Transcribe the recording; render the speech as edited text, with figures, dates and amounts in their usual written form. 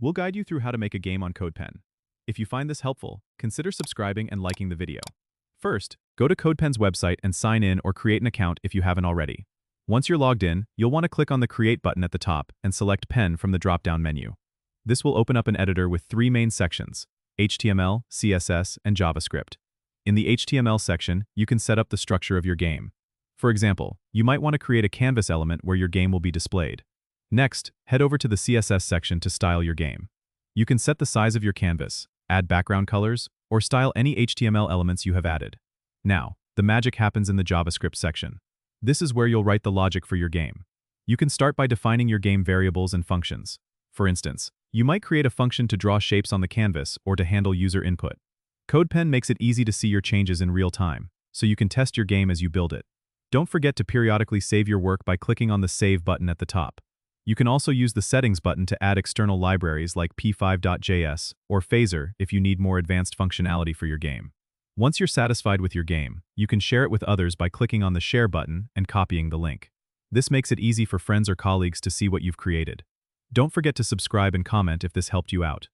We'll guide you through how to make a game on CodePen. If you find this helpful, consider subscribing and liking the video. First, go to CodePen's website and sign in or create an account if you haven't already. Once you're logged in, you'll want to click on the Create button at the top and select Pen from the drop-down menu. This will open up an editor with three main sections: HTML, CSS, and JavaScript. In the HTML section, you can set up the structure of your game. For example, you might want to create a canvas element where your game will be displayed. Next, head over to the CSS section to style your game. You can set the size of your canvas, add background colors, or style any HTML elements you have added. Now, the magic happens in the JavaScript section. This is where you'll write the logic for your game. You can start by defining your game variables and functions. For instance, you might create a function to draw shapes on the canvas or to handle user input. CodePen makes it easy to see your changes in real time, so you can test your game as you build it. Don't forget to periodically save your work by clicking on the Save button at the top. You can also use the Settings button to add external libraries like p5.js or Phaser if you need more advanced functionality for your game. Once you're satisfied with your game, you can share it with others by clicking on the Share button and copying the link. This makes it easy for friends or colleagues to see what you've created. Don't forget to subscribe and comment if this helped you out.